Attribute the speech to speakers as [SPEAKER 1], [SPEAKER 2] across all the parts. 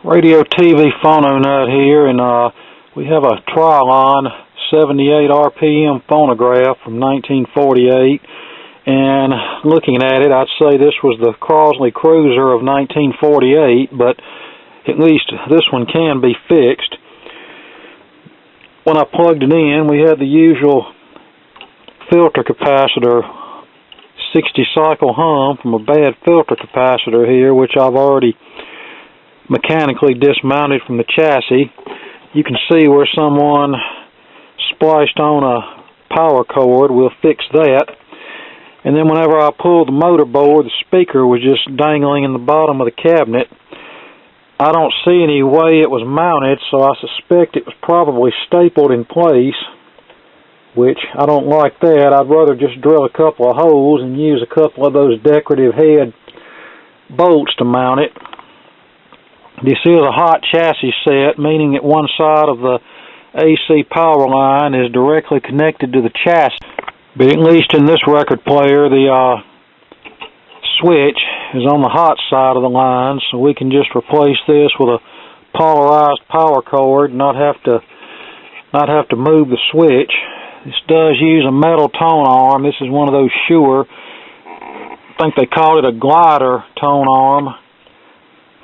[SPEAKER 1] Radio TV phono nut here, and we have a Trylon 78 RPM phonograph from 1948, and looking at it, I'd say this was the Crosley Cruiser of 1948, but at least this one can be fixed. When I plugged it in, we had the usual filter capacitor 60 cycle hum from a bad filter capacitor here, which I've already mechanically dismounted from the chassis. You can see where someone spliced on a power cord. We'll fix that. And then whenever I pulled the motor board, the speaker was just dangling in the bottom of the cabinet. I don't see any way it was mounted, so I suspect it was probably stapled in place, which I don't like that. I'd rather just drill a couple of holes and use a couple of those decorative head bolts to mount it. This is a hot chassis set, meaning that one side of the AC power line is directly connected to the chassis. But at least in this record player, the switch is on the hot side of the line, so we can just replace this with a polarized power cord and not have to move the switch. This does use a metal tone arm. This is one of those Shure, I think they call it a glider tone arm.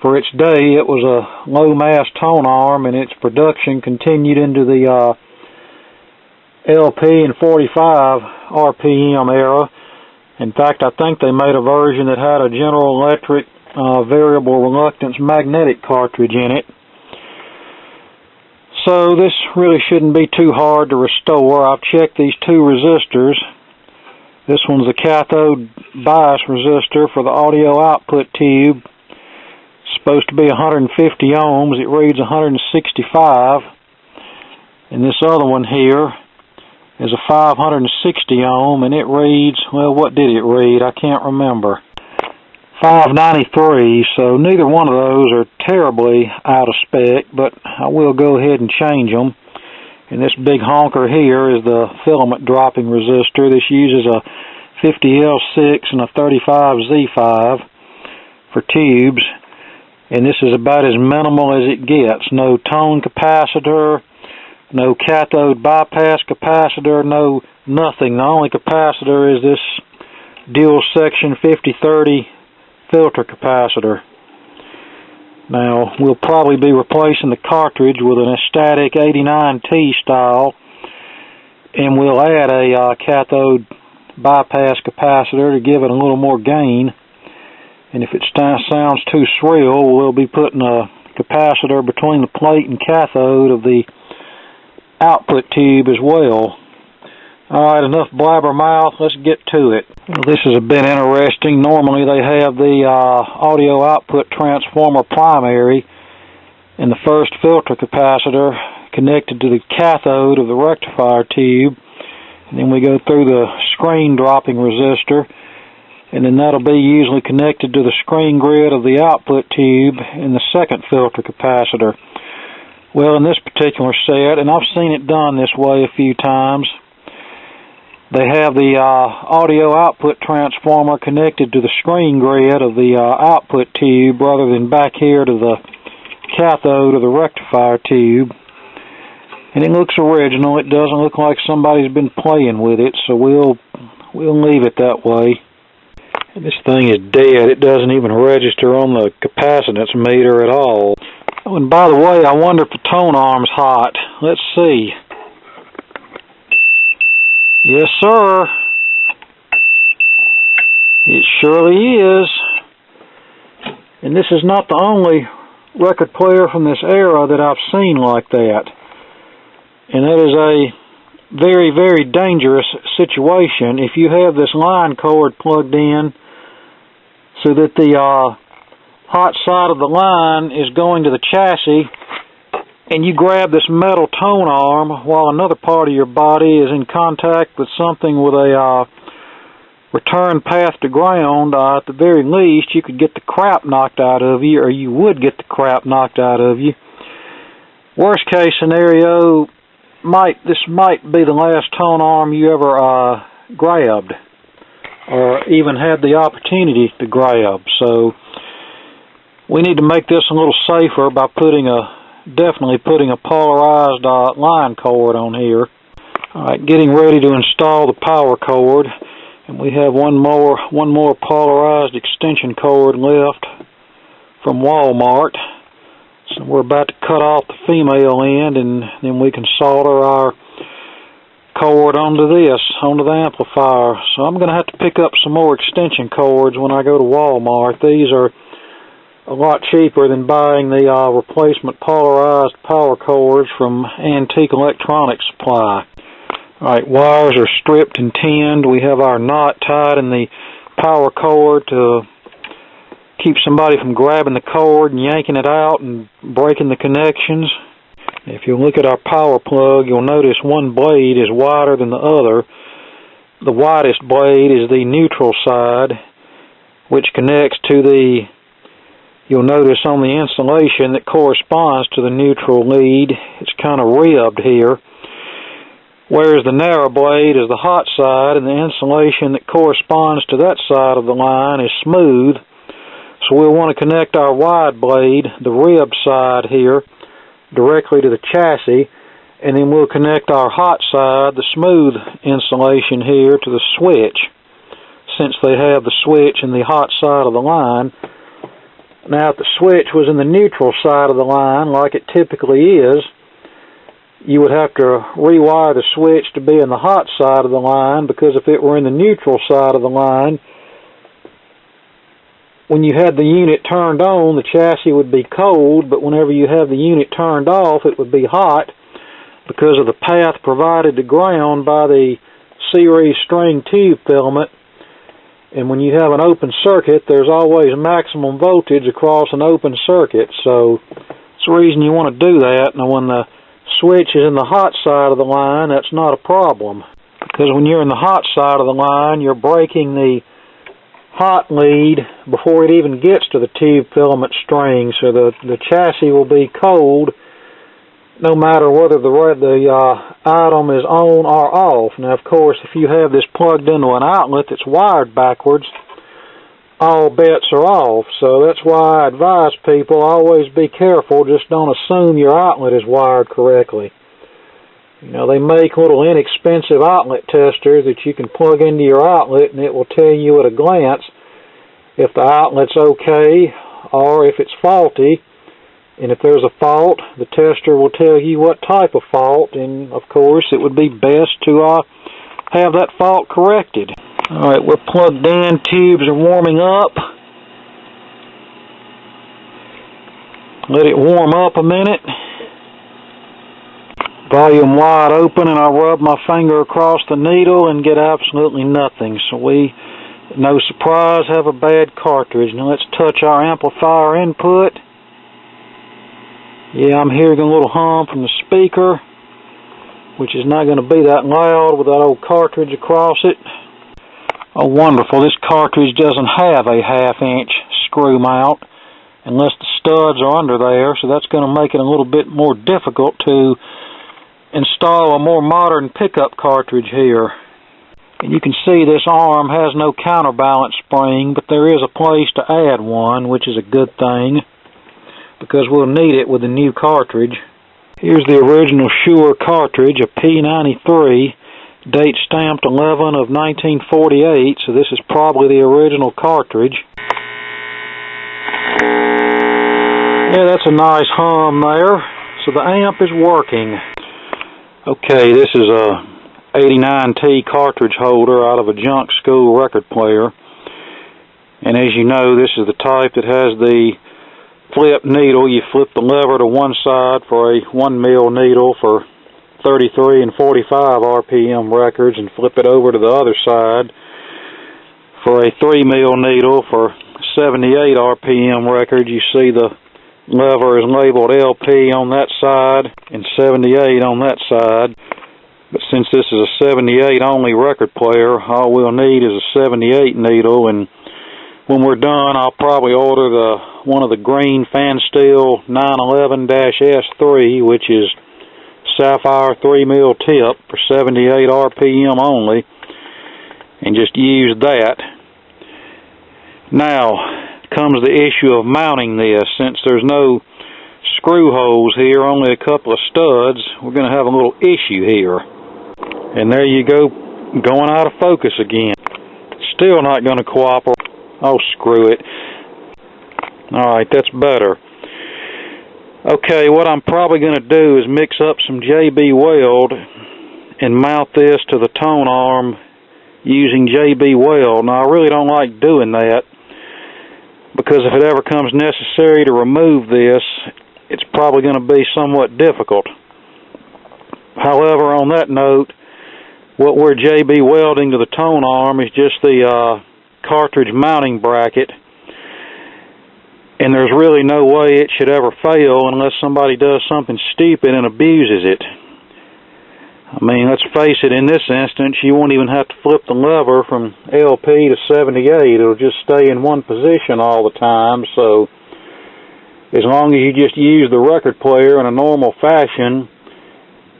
[SPEAKER 1] For its day, it was a low-mass tone arm, and its production continued into the LP and 45 RPM era. In fact, I think they made a version that had a General Electric variable reluctance magnetic cartridge in it. So this really shouldn't be too hard to restore. I've checked these two resistors. This one's a cathode bias resistor for the audio output tube. Supposed to be 150 ohms. It reads 165. And this other one here is a 560 ohm, and it reads, well, what did it read? I can't remember. 593, so neither one of those are terribly out of spec, but I will go ahead and change them. And this big honker here is the filament dropping resistor. This uses a 50L6 and a 35Z5 for tubes. And this is about as minimal as it gets. No tone capacitor, no cathode bypass capacitor, no nothing. The only capacitor is this dual section 5030 filter capacitor. Now, we'll probably be replacing the cartridge with an static 89T style, and we'll add a cathode bypass capacitor to give it a little more gain. And if it sounds too shrill, we'll be putting a capacitor between the plate and cathode of the output tube as well. Alright, enough blabbermouth, let's get to it. Well, this is a bit interesting. Normally they have the audio output transformer primary and the first filter capacitor connected to the cathode of the rectifier tube. And then we go through the screen dropping resistor, and then that'll be usually connected to the screen grid of the output tube and the second filter capacitor. Well, in this particular set, and I've seen it done this way a few times, they have the audio output transformer connected to the screen grid of the output tube rather than back here to the cathode of the rectifier tube. And it looks original. It doesn't look like somebody's been playing with it, so we'll leave it that way. And this thing is dead. It doesn't even register on the capacitance meter at all. Oh, and by the way, I wonder if the tone arm's hot. Let's see. Yes, sir. It surely is. And this is not the only record player from this era that I've seen like that. And that is a very, very dangerous situation. If you have this line cord plugged in so that the hot side of the line is going to the chassis, and you grab this metal tone arm while another part of your body is in contact with something with a return path to ground, at the very least you could get the crap knocked out of you, or you would get the crap knocked out of you. Worst case scenario, this might be the last tone arm you ever grabbed, or even had the opportunity to grab. So We need to make this a little safer by definitely putting a polarized line cord on here. Alright, getting ready to install the power cord, and we have one more polarized extension cord left from Walmart. So we're about to cut off the female end, and then we can solder our cord onto the amplifier. So I'm going to have to pick up some more extension cords when I go to Walmart. These are a lot cheaper than buying the replacement polarized power cords from Antique Electronics Supply. Alright, wires are stripped and tinned. We have our knot tied in the power cord to keep somebody from grabbing the cord and yanking it out and breaking the connections. If you look at our power plug, you'll notice one blade is wider than the other. The widest blade is the neutral side, which connects to the, you'll notice on the insulation that corresponds to the neutral lead, it's kind of ribbed here. Whereas the narrow blade is the hot side, and the insulation that corresponds to that side of the line is smooth. So we'll want to connect our wide blade, the ribbed side here, directly to the chassis, and then we'll connect our hot side, the smooth insulation here, to the switch, since they have the switch in the hot side of the line. Now, if the switch was in the neutral side of the line, like it typically is, you would have to rewire the switch to be in the hot side of the line, because if it were in the neutral side of the line, when you had the unit turned on, the chassis would be cold, but whenever you have the unit turned off, it would be hot because of the path provided to ground by the series string tube filament. And when you have an open circuit, there's always maximum voltage across an open circuit, so that's the reason you want to do that. Now, when the switch is in the hot side of the line, that's not a problem, because when you're in the hot side of the line, you're breaking the hot lead before it even gets to the tube filament string, so the chassis will be cold no matter whether the item is on or off. Now, of course, if you have this plugged into an outlet that's wired backwards, all bets are off. So that's why I advise people always be careful. Just don't assume your outlet is wired correctly. You know, they make little inexpensive outlet testers that you can plug into your outlet, and it will tell you at a glance if the outlet's okay or if it's faulty. And if there's a fault, the tester will tell you what type of fault, and of course it would be best to have that fault corrected. Alright, we're plugged in, tubes are warming up. Let it warm up a minute. Volume wide open, and I rub my finger across the needle and get absolutely nothing. So we, no surprise, have a bad cartridge. Now let's touch our amplifier input. Yeah, I'm hearing a little hum from the speaker, which is not going to be that loud with that old cartridge across it. Oh, wonderful. This cartridge doesn't have a 1/2-inch screw mount unless the studs are under there, so that's going to make it a little bit more difficult to install a more modern pickup cartridge here. And you can see this arm has no counterbalance spring, but there is a place to add one, which is a good thing, because we'll need it with the new cartridge. Here's the original Shure cartridge, a P93, date stamped 11 of 1948, so this is probably the original cartridge. Yeah, that's a nice hum there, so the amp is working. Okay, this is a 89T cartridge holder out of a junk school record player, and as you know, this is the type that has the flip needle. You flip the lever to one side for a 1mm needle for 33 and 45 RPM records, and flip it over to the other side for a 3mm needle for 78 RPM records. You see the lever is labeled LP on that side and 78 on that side. But since this is a 78 only record player, all we'll need is a 78 needle, and when we're done, I'll probably order one of the green fan steel 911-S3, which is sapphire 3mm tip for 78 RPM only, and just use that. Now, comes the issue of mounting this. Since there's no screw holes here, only a couple of studs, we're going to have a little issue here. And there you go, going out of focus again. Still not going to cooperate. Oh, screw it. Alright, that's better. Okay, what I'm probably going to do is mix up some JB Weld and mount this to the tone arm using JB Weld. Now, I really don't like doing that, because if it ever comes necessary to remove this, it's probably going to be somewhat difficult. However, on that note, what we're JB welding to the tone arm is just the cartridge mounting bracket, and there's really no way it should ever fail unless somebody does something stupid and abuses it. I mean, let's face it, in this instance, you won't even have to flip the lever from LP to 78. It'll just stay in one position all the time, so as long as you just use the record player in a normal fashion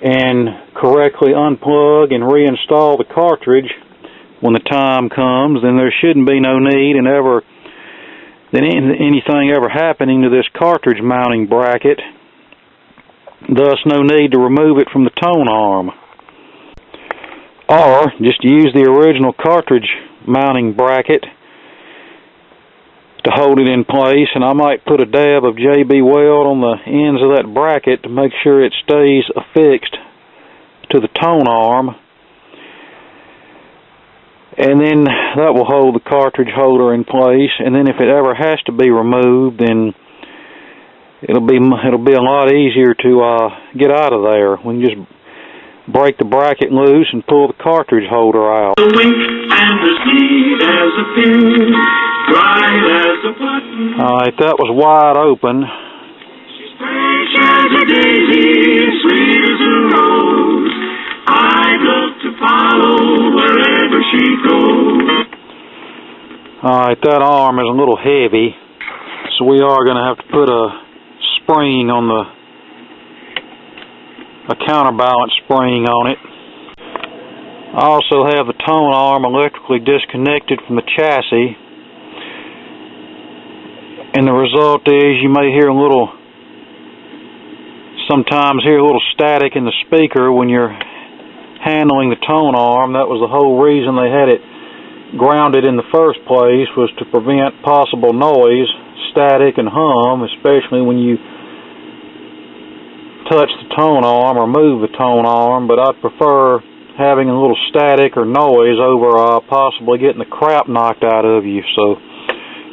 [SPEAKER 1] and correctly unplug and reinstall the cartridge when the time comes, then there shouldn't be no need in anything ever happening to this cartridge mounting bracket. Thus, no need to remove it from the tone arm. Or, just use the original cartridge mounting bracket to hold it in place, and I might put a dab of JB Weld on the ends of that bracket to make sure it stays affixed to the tone arm. And then that will hold the cartridge holder in place, and then if it ever has to be removed, then it'll be a lot easier to get out of there. We can just break the bracket loose and pull the cartridge holder out. Alright, that was wide open.
[SPEAKER 2] She's fresh as a daisy, sweet as a rose. I'd love to follow wherever she goes.
[SPEAKER 1] Alright, that arm is a little heavy, so we are going to have to put a spring on a counterbalance spring on it. I also have the tone arm electrically disconnected from the chassis, and the result is you may hear sometimes hear a little static in the speaker when you're handling the tone arm. That was the whole reason they had it grounded in the first place, was to prevent possible noise, static, and hum, especially when you touch the tone arm or move the tone arm. But I'd prefer having a little static or noise over possibly getting the crap knocked out of you, so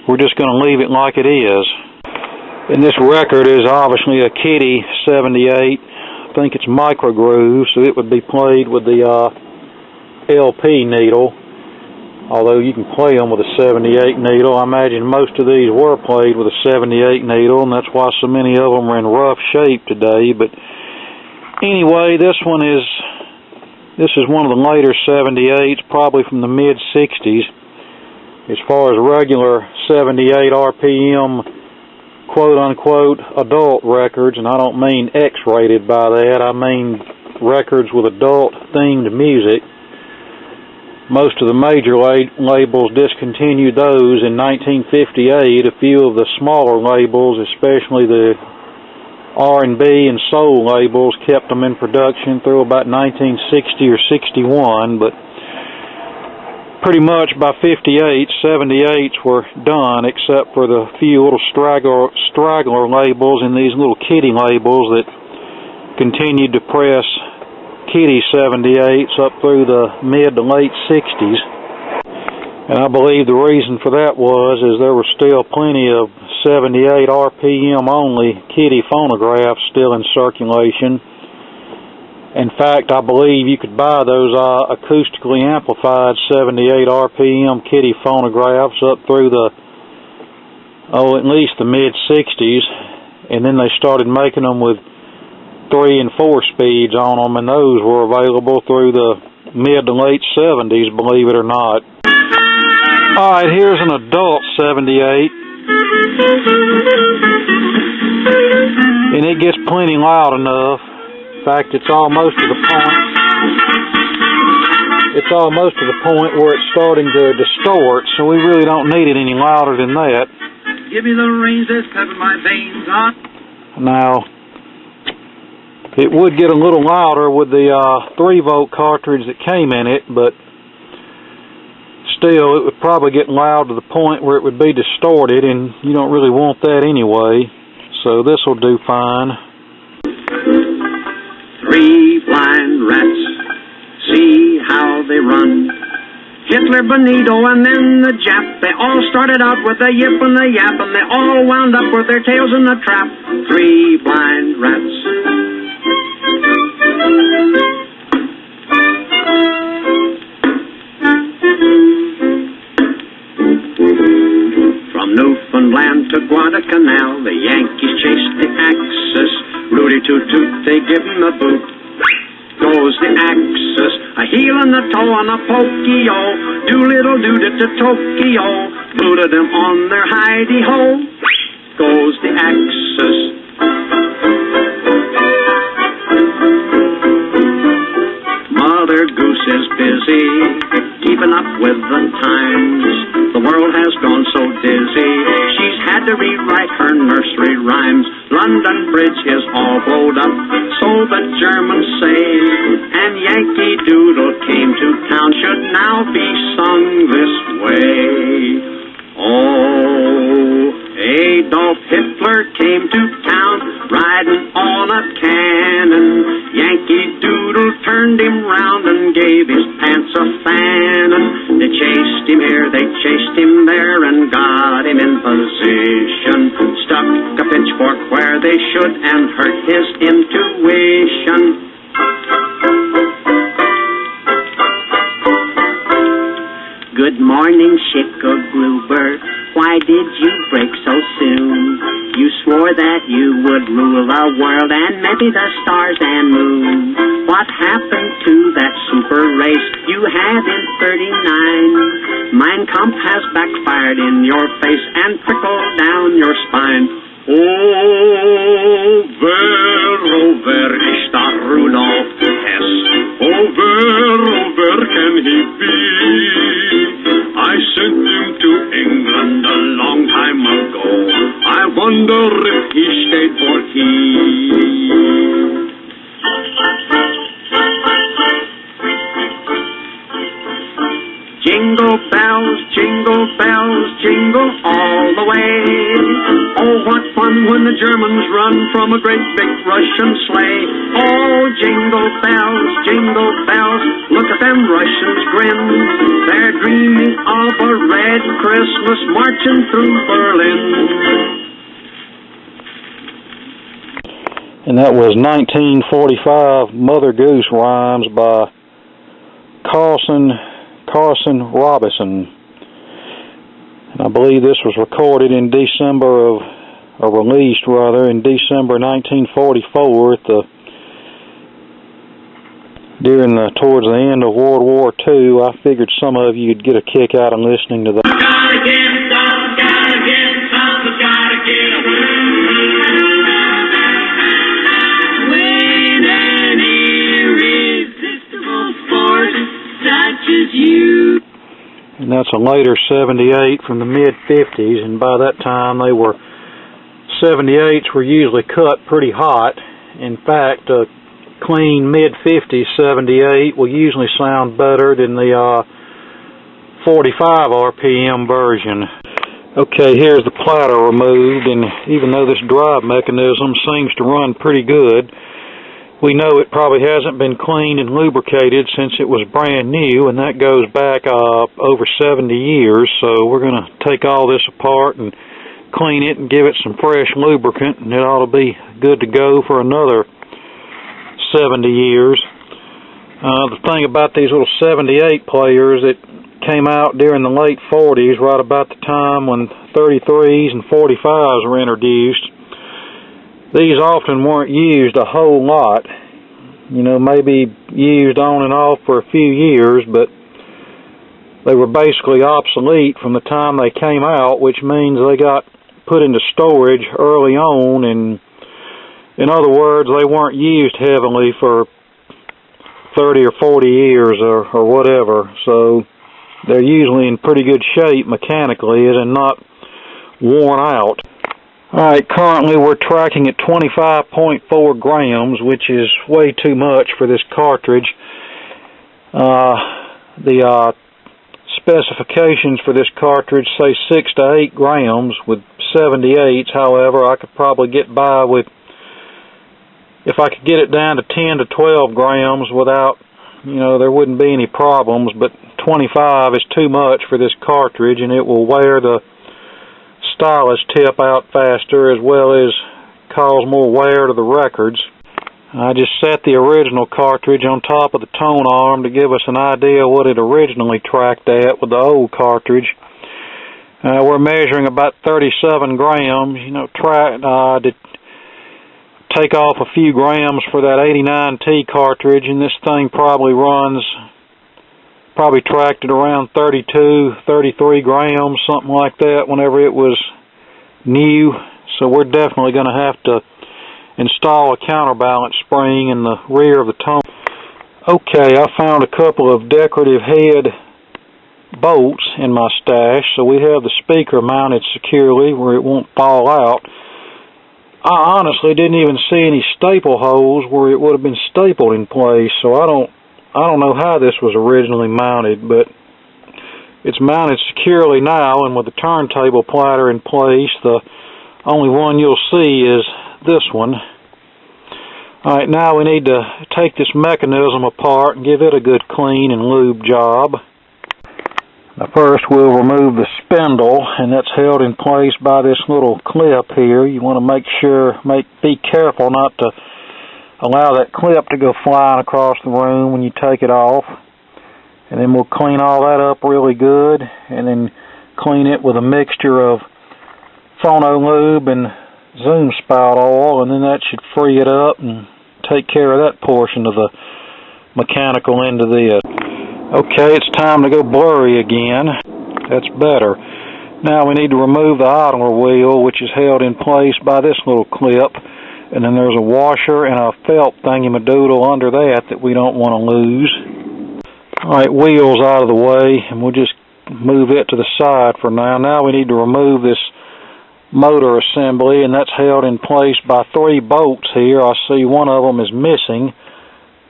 [SPEAKER 1] we're just going to leave it like it is. And this record is obviously a Kitty 78. I think it's micro groove, so it would be played with the LP needle, although you can play them with a 78 needle. I imagine most of these were played with a 78 needle, and that's why so many of them are in rough shape today. But anyway, this is one of the later 78s, probably from the mid-60s. As far as regular 78 RPM quote-unquote adult records, and I don't mean X-rated by that, I mean records with adult-themed music. Most of the major labels discontinued those in 1958. A few of the smaller labels, especially the R&B and soul labels, kept them in production through about 1960 or 61, but pretty much by 58, 78s were done, except for the few little straggler labels and these little Kitty labels that continued to press Kitty 78s up through the mid to late 60s. And I believe the reason for that is there were still plenty of 78 RPM only Kitty phonographs still in circulation. In fact, I believe you could buy those acoustically amplified 78 RPM Kitty phonographs up through at least the mid-60s, and then they started making them with 3 and 4 speeds on them, and those were available through the mid to late 70s, believe it or not. Alright, here's an adult 78, and it gets plenty loud enough. In fact, it's almost to the point where it's starting to distort, so we really don't need it any louder than that.
[SPEAKER 2] give me the reins, there's pep in my veins.
[SPEAKER 1] Now, it would get a little louder with the 3-volt cartridge that came in it, but still, it would probably get loud to the point where it would be distorted, and you don't really want that anyway. So this will do fine.
[SPEAKER 2] 3 blind rats, see how they run. Hitler, Benito, and then the Jap. They all started out with a yip and a yap, and they all wound up with their tails in a trap. 3 blind rats. From Newfoundland to Guadalcanal, the Yankees chased the Axis. Rudy Toot-Toot, they give him a boot. Goes the Axis, a heel and a toe and a pokey-o. Doolittle-doodle to Tokyo, booted them on their hidey-ho. Goes the Axis. Mother Goose is busy, keeping up with the times. The world has gone so dizzy, she's had to rewrite her nursery rhymes. London Bridge is all blowed up, so the Germans say, and Yankee Doodle came to town should now be sung this way. Oh, Adolf Hitler came to town, riding on a cannon. Yankee Doodle turned him round and gave his pants a fannin'. They chased him here, they chased him there, and got him in position. Stuck a pitchfork where they should and hurt his intuition. Good morning, Schicklgruber. Why did you break so soon? You swore that you would rule the world and maybe the stars and moon. What happened to that super race you had in 39? Mein Kampf has backfired in your face and trickled down your spine. Oh, where is that Rudolf Hess? Oh, where can he be? I sent him to England a long time ago. I wonder if he stayed for keeps. Jingle bells, jingle all the way. Oh, what fun when the Germans run from a great big Russian sleigh. Oh, jingle bells, look at them Russians grin. They're dreaming of a red Christmas marching through Berlin.
[SPEAKER 1] And that was 1945 Mother Goose Rhymes by Carson Robinson. And I believe this was recorded in December released in December 1944 towards the end of World War II. I figured some of you'd get a kick out of listening to that.
[SPEAKER 2] Gotta get some, gotta get some, gotta get a when an irresistible force touches you.
[SPEAKER 1] And that's a later 78 from the mid-50s, and by that time 78s were usually cut pretty hot. In fact, a clean mid-50s 78 will usually sound better than the 45 RPM version. Okay, here's the platter removed, and even though this drive mechanism seems to run pretty good, we know it probably hasn't been cleaned and lubricated since it was brand new, and that goes back over 70 years. So we're going to take all this apart and clean it and give it some fresh lubricant, and it ought to be good to go for another 70 years. The thing about these little 78 players, it came out during the late 40s, right about the time when 33s and 45s were introduced. These often weren't used a whole lot, maybe used on and off for a few years, but they were basically obsolete from the time they came out, which means they got put into storage early on, and in other words, they weren't used heavily for 30 or 40 years or whatever, so they're usually in pretty good shape mechanically and not worn out. Alright, currently we're tracking at 25.4 grams, which is way too much for this cartridge. The specifications for this cartridge say 6 to 8 grams with 78s. However, I could probably get by with, if I could get it down to 10 to 12 grams without, there wouldn't be any problems, but 25 is too much for this cartridge, and it will wear the stylus tip out faster, as well as cause more wear to the records. I just set the original cartridge on top of the tone arm to give us an idea what it originally tracked at with the old cartridge. We're measuring about 37 grams. To take off a few grams for that 89T cartridge, and this thing probably tracked at around 32, 33 grams, something like that, whenever it was new. So we're definitely going to have to install a counterbalance spring in the rear of the tone. Okay, I found a couple of decorative head bolts in my stash, so we have the speaker mounted securely where it won't fall out. I honestly didn't even see any staple holes where it would have been stapled in place, so I don't know how this was originally mounted, but it's mounted securely now, and with the turntable platter in place, the only one you'll see is this one. Alright, now we need to take this mechanism apart and give it a good clean and lube job. Now first we'll remove the spindle, and that's held in place by this little clip here. You want to be careful not to allow that clip to go flying across the room when you take it off. And then we'll clean all that up really good, and then clean it with a mixture of phono lube and zoom spout oil, and then that should free it up and take care of that portion of the mechanical end of this. Okay, it's time to go blurry again. That's better. Now we need to remove the idler wheel, which is held in place by this little clip, and then there's a washer and a felt thingy-madoodle under that we don't want to lose. Alright, wheel's out of the way, and we'll just move it to the side for now. Now we need to remove this motor assembly, and that's held in place by 3 bolts here. I see one of them is missing.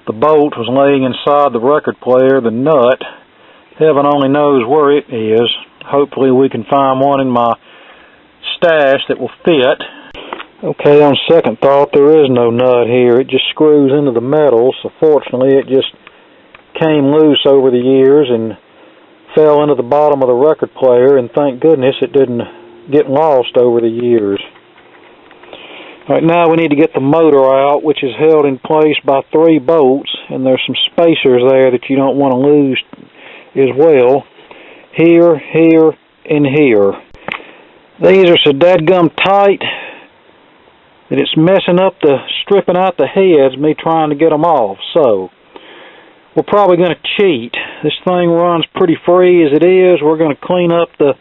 [SPEAKER 1] The bolt was laying inside the record player, the nut. Heaven only knows where it is. Hopefully we can find one in my stash that will fit. Okay, on second thought, there is no nut here. It just screws into the metal, so fortunately it just came loose over the years and fell into the bottom of the record player, and thank goodness it didn't get lost over the years. Alright, now we need to get the motor out, which is held in place by 3 bolts, and there's some spacers there that you don't want to lose as well. Here, here, and here. These are so dadgum tight that it's messing up stripping out the heads, me trying to get them off. So, we're probably going to cheat. This thing runs pretty free as it is. We're going to clean up the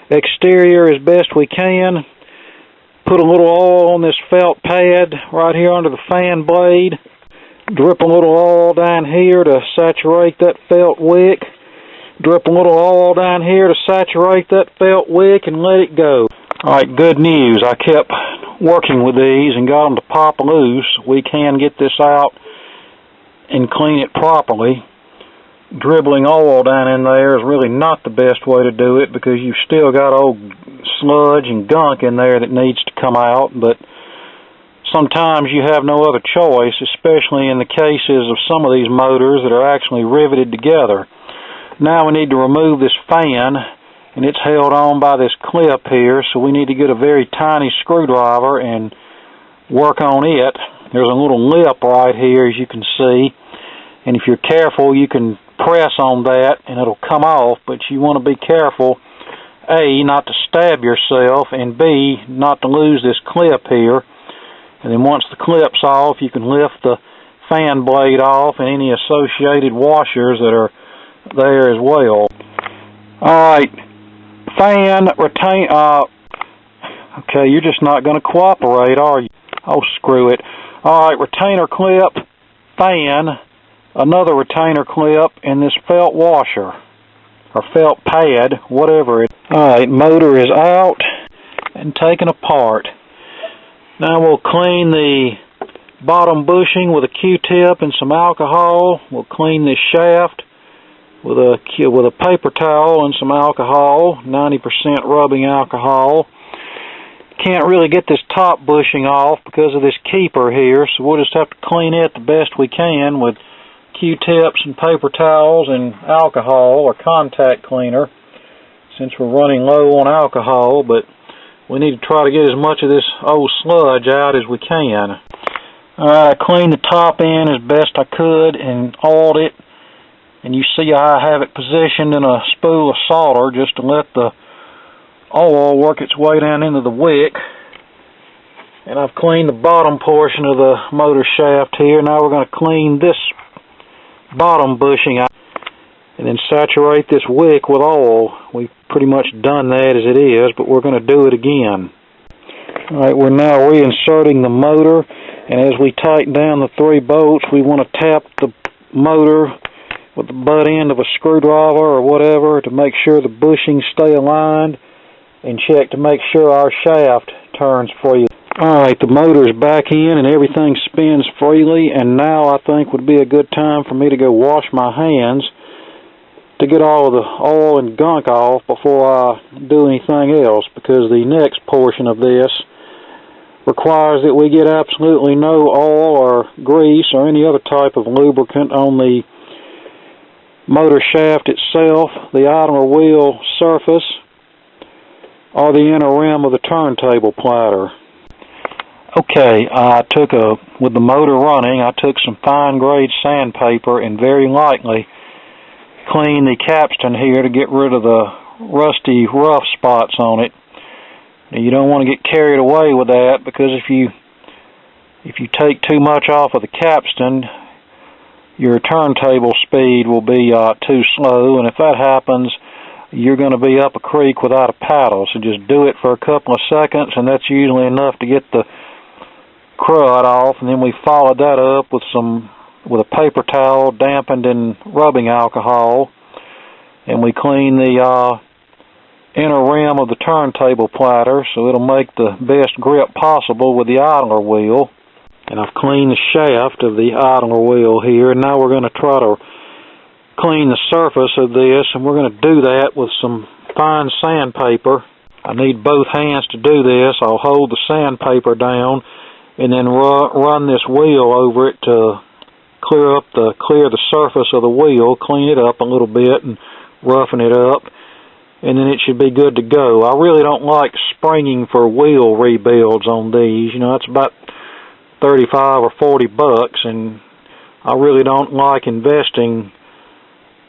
[SPEAKER 1] exterior as best we can. Put a little oil on this felt pad right here under the fan blade. Drip a little oil down here to saturate that felt wick. Drip a little oil down here to saturate that felt wick, and let it go. Alright, good news. I kept working with these and got them to pop loose. We can get this out and clean it properly. Dribbling oil down in there is really not the best way to do it, because you've still got old sludge and gunk in there that needs to come out, but sometimes you have no other choice, especially in the cases of some of these motors that are actually riveted together. Now we need to remove this fan, and it's held on by this clip here, so we need to get a very tiny screwdriver and work on it. There's a little lip right here, as you can see, and if you're careful you can press on that and it'll come off, but you want to be careful, A, not to stab yourself, and B, not to lose this clip here. And then once the clip's off, you can lift the fan blade off and any associated washers that are there as well. Alright, fan, retain, okay, you're just not going to cooperate, are you? Oh, screw it. Alright, retainer clip, fan, another retainer clip, and this felt washer, or felt pad, whatever it is. Alright, motor is out. and taken apart. Now we'll clean the bottom bushing with a Q-tip and some alcohol. We'll clean this shaft with a paper towel and some alcohol, 90% rubbing alcohol. Can't really get this top bushing off because of this keeper here, so we'll just have to clean it the best we can with Q-tips and paper towels and alcohol or contact cleaner, since we're running low on alcohol, but we need to try to get as much of this old sludge out as we can. Alright, I cleaned the top end as best I could and oiled it, and you see I have it positioned in a spool of solder just to let the oil work its way down into the wick. And I've cleaned the bottom portion of the motor shaft here. Now we're going to clean this bottom bushing out and then saturate this wick with oil. We've pretty much done that as it is, but we're going to do it again. Alright, we're now reinserting the motor, and as we tighten down the 3 bolts, we want to tap the motor with the butt end of a screwdriver or whatever to make sure the bushings stay aligned, and check to make sure our shaft turns freely. Alright, the motor's back in and everything spins freely, and now I think would be a good time for me to go wash my hands to get all of the oil and gunk off before I do anything else, because the next portion of this requires that we get absolutely no oil or grease or any other type of lubricant on the motor shaft itself, the idler wheel surface, or the inner rim of the turntable platter. Okay, with the motor running, I took some fine grade sandpaper and very lightly cleaned the capstan here to get rid of the rusty rough spots on it. Now, you don't want to get carried away with that, because if you take too much off of the capstan, your turntable speed will be too slow, and if that happens, you're going to be up a creek without a paddle. So just do it for a couple of seconds, and that's usually enough to get the crud off. And then we followed that up with a paper towel dampened in rubbing alcohol, and we clean the inner rim of the turntable platter so it'll make the best grip possible with the idler wheel. And I've cleaned the shaft of the idler wheel here, and now we're going to try to clean the surface of this, and we're going to do that with some fine sandpaper. I need both hands to do this. I'll hold the sandpaper down and then run this wheel over it to clear the surface of the wheel, clean it up a little bit and roughen it up, and then it should be good to go. I really don't like springing for wheel rebuilds on these. You know, it's about $35 or $40, and I really don't like investing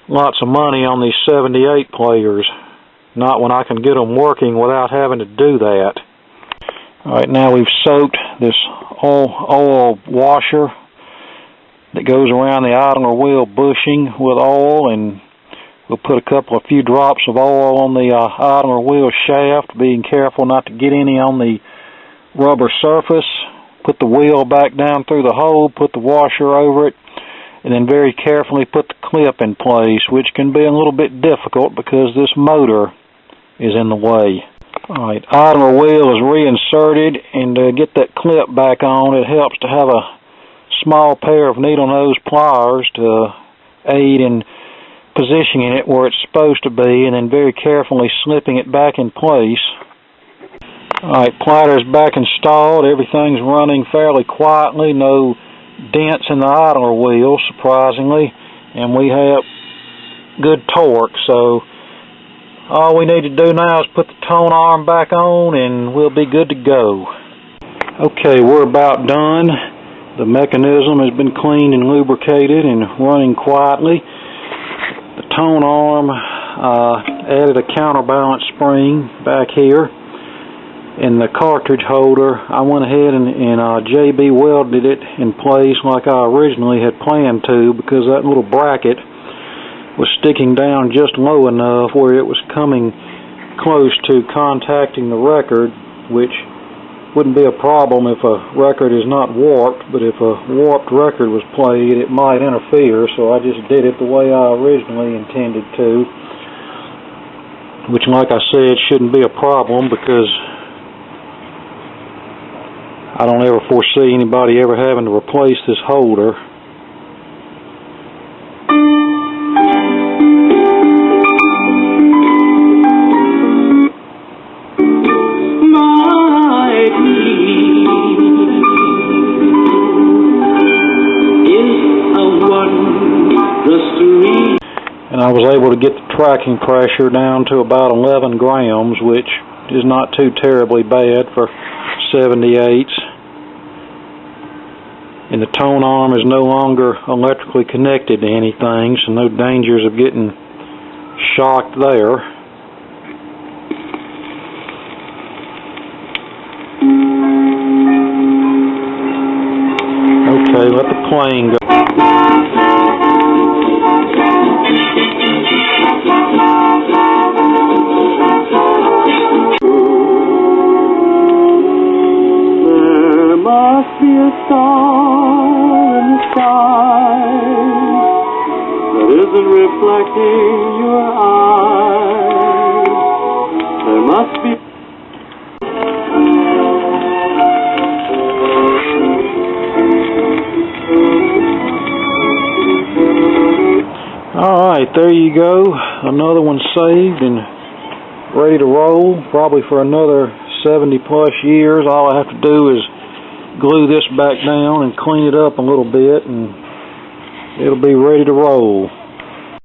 [SPEAKER 1] lots of money on these 78 players, not when I can get them working without having to do that. Alright, now we've soaked this oil washer that goes around the idler wheel bushing with oil, and we'll put a few drops of oil on the idler wheel shaft, being careful not to get any on the rubber surface. Put the wheel back down through the hole, put the washer over it, and then very carefully put the clip in place, which can be a little bit difficult because this motor is in the way. Alright, idler wheel is reinserted, and to get that clip back on, it helps to have a small pair of needle nose pliers to aid in positioning it where it's supposed to be, and then very carefully slipping it back in place. Alright, platter's back installed. Everything's running fairly quietly. No dents in the idler wheel, surprisingly, and we have good torque, so all we need to do now is put the tone arm back on and we'll be good to go. Okay, we're about done. The mechanism has been cleaned and lubricated and running quietly. The tone arm added a counterbalance spring back here. In the cartridge holder, I went ahead and JB welded it in place like I originally had planned to, because that little bracket was sticking down just low enough where it was coming close to contacting the record, which wouldn't be a problem if a record is not warped, but if a warped record was played, it might interfere, so I just did it the way I originally intended to, which, like I said, shouldn't be a problem because I don't ever foresee anybody ever having to replace this holder. And I was able to get the tracking pressure down to about 11 grams, which is not too terribly bad for 78s. And the tone arm is no longer electrically connected to anything, so no dangers of getting shocked there. Okay, let the plane go.
[SPEAKER 2] There must be a star in the sky that isn't reflecting your eyes. There must be.
[SPEAKER 1] Alright, there you go. Another one saved and ready to roll, probably for another 70 plus years. All I have to do is glue this back down and clean it up a little bit, and it'll be ready to roll.